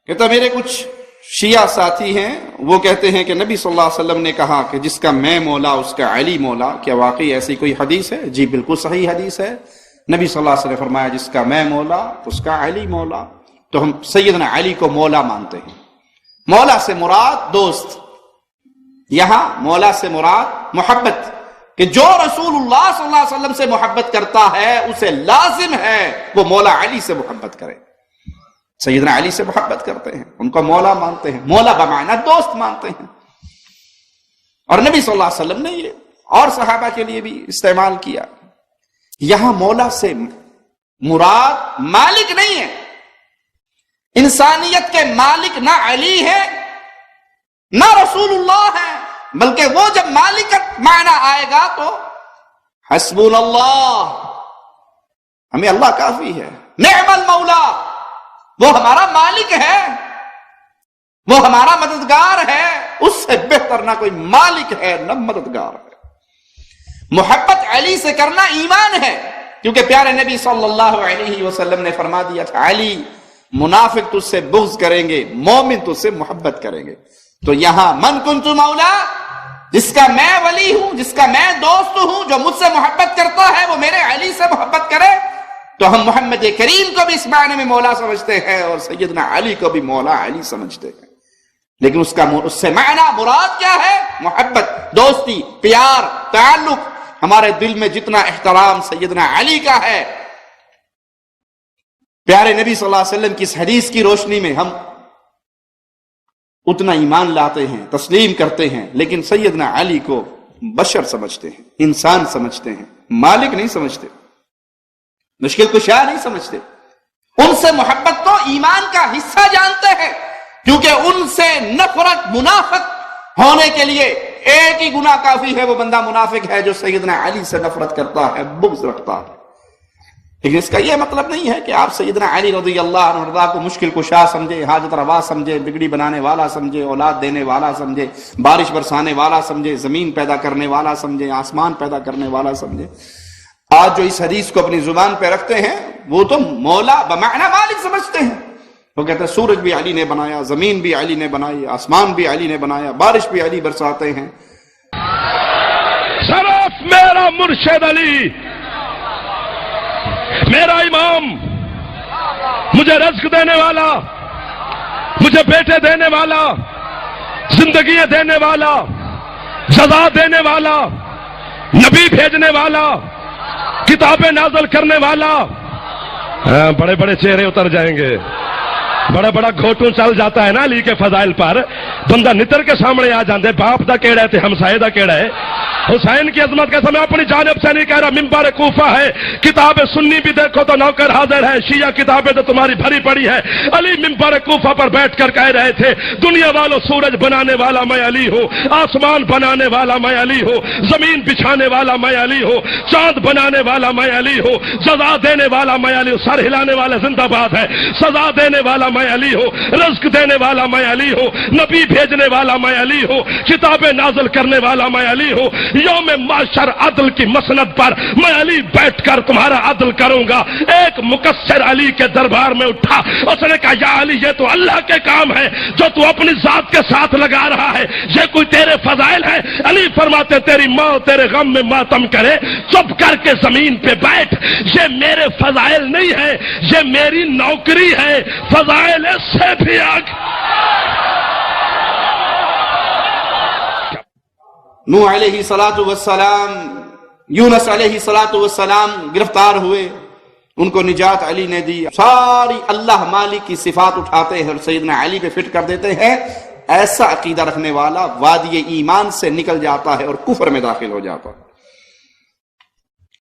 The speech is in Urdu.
کہتا میرے کچھ شیعہ ساتھی ہیں، وہ کہتے ہیں کہ نبی صلی اللہ علیہ وسلم نے کہا کہ جس کا میں مولا اس کا علی مولا، کیا واقعی ایسی کوئی حدیث ہے؟ جی بالکل صحیح حدیث ہے، نبی صلی اللہ علیہ وسلم نے فرمایا جس کا میں مولا اس کا علی مولا۔ تو ہم سیدنا علی کو مولا مانتے ہیں۔ مولا سے مراد دوست، یہاں مولا سے مراد محبت، کہ جو رسول اللہ صلی اللہ علیہ وسلم سے محبت کرتا ہے اسے لازم ہے وہ مولا علی سے محبت کرے۔ سیدنا علی سے محبت کرتے ہیں، ان کو مولا مانتے ہیں، مولا بمعنی دوست مانتے ہیں۔ اور نبی صلی اللہ علیہ وسلم نے یہ اور صحابہ کے لیے بھی استعمال کیا۔ یہاں مولا سے مراد مالک نہیں ہے، انسانیت کے مالک نہ علی ہے نہ رسول اللہ ہے، بلکہ وہ جب مالکت معنی آئے گا تو حسبنا اللہ، ہمیں اللہ کافی ہے، نعم المولا، وہ ہمارا مالک ہے، وہ ہمارا مددگار ہے، اس سے بہتر نہ کوئی مالک ہے نہ مددگار ہے۔ محبت علی سے کرنا ایمان ہے، کیونکہ پیارے نبی صلی اللہ علیہ وسلم نے فرما دیا تھا علی منافق تجھ سے بغض کریں گے، مومن تجھ سے محبت کریں گے۔ تو یہاں من کنت مولا، جس کا میں ولی ہوں، جس کا میں دوست ہوں، جو مجھ سے محبت کرتا ہے وہ میرے علی سے محبت کرے، تو ہم محمد کریم کو بھی اس معنی میں مولا سمجھتے ہیں اور سیدنا علی کو بھی مولا علی سمجھتے ہیں۔ لیکن اس سے معنی مراد کیا ہے؟ محبت، دوستی، پیار، تعلق۔ ہمارے دل میں جتنا احترام سیدنا علی کا ہے، پیارے نبی صلی اللہ علیہ وسلم کی اس حدیث کی روشنی میں ہم اتنا ایمان لاتے ہیں، تسلیم کرتے ہیں، لیکن سیدنا علی کو بشر سمجھتے ہیں، انسان سمجھتے ہیں، مالک نہیں سمجھتے، مشکل کشا نہیں سمجھتے۔ ان سے محبت تو ایمان کا حصہ جانتے ہیں، کیونکہ ان سے نفرت منافق ہونے کے لیے ایک ہی گناہ کافی ہے، وہ بندہ منافق ہے جو سیدنا علی سے نفرت کرتا ہے، بغض رکھتا ہے۔ لیکن اس کا یہ مطلب نہیں ہے کہ آپ سیدنا علی رضی اللہ عنہ کو مشکل کشا سمجھے، حاجت روا سمجھے، بگڑی بنانے والا سمجھے، اولاد دینے والا سمجھے، بارش برسانے والا سمجھے، زمین پیدا کرنے والا سمجھے، آسمان پیدا کرنے والا سمجھے۔ آج جو اس حدیث کو اپنی زبان پہ رکھتے ہیں وہ تو مولا بمعنی مالک سمجھتے ہیں۔ وہ کہتے ہیں سورج بھی علی نے بنایا، زمین بھی علی نے بنائی، آسمان بھی علی نے بنایا، بارش بھی علی برساتے ہیں۔ صرف میرا مرشد علی، میرا امام، مجھے رزق دینے والا، مجھے بیٹے دینے والا، زندگیاں دینے والا، سزا دینے والا، نبی بھیجنے والا، کتابیں نازل کرنے والا۔ بڑے بڑے چہرے اتر جائیں گے، بڑا بڑا گھوٹوں چل جاتا ہے نا علی کے فضائل پر، بندہ نتر کے سامنے آ جاندے، باپ دا کیڑا ہے تے ہمسائے دا کیڑا ہے۔ حسین کی عظمت کا سمے اپنی جانب سے نہیں کہہ رہا، منبر کوفہ ہے، کتاب سنی بھی دیکھو تو نوکر حاضر ہے، شیعہ کتابیں تو تمہاری بھری پڑی ہے۔ علی منبر کوفہ پر بیٹھ کر کہہ رہے تھے دنیا والوں سورج بنانے والا میں علی ہوں، آسمان بنانے والا میں علی ہوں، زمین بچھانے والا میں علی ہوں، چاند بنانے والا میں علی ہوں، سزا دینے والا میں علی ہوں، سر ہلانے والا زندہ باد ہے، سزا دینے والا میں علی ہوں، رزق دینے والا میں علی ہوں، نبی بھیجنے والا میں علی ہوں، کتابیں نازل کرنے والا میں علی ہوں، یوم معاشر عدل کی مسند پر میں علی بیٹھ کر تمہارا عدل کروں گا۔ ایک مقصر علی کے دربار میں اٹھا، اس نے کہا یا علی یہ تو اللہ کے کام ہے جو تو اپنی ذات کے ساتھ لگا رہا ہے، یہ کوئی تیرے فضائل ہے؟ علی فرماتے تیری ماں تیرے غم میں ماتم کرے، چپ کر کے زمین پہ بیٹھ، یہ میرے فضائل نہیں ہے، یہ میری نوکری ہے، فضائل اس سے بھی آگے۔ نوح علیہ الصلوۃ والسلام، یونس علیہ الصلوۃ والسلام گرفتار ہوئے، ان کو نجات علی نے دی۔ ساری اللہ مالک کی صفات اٹھاتے ہیں اور سیدنا علی پہ فٹ کر دیتے ہیں۔ ایسا عقیدہ رکھنے والا وادی ایمان سے نکل جاتا ہے اور کفر میں داخل ہو جاتا ہے۔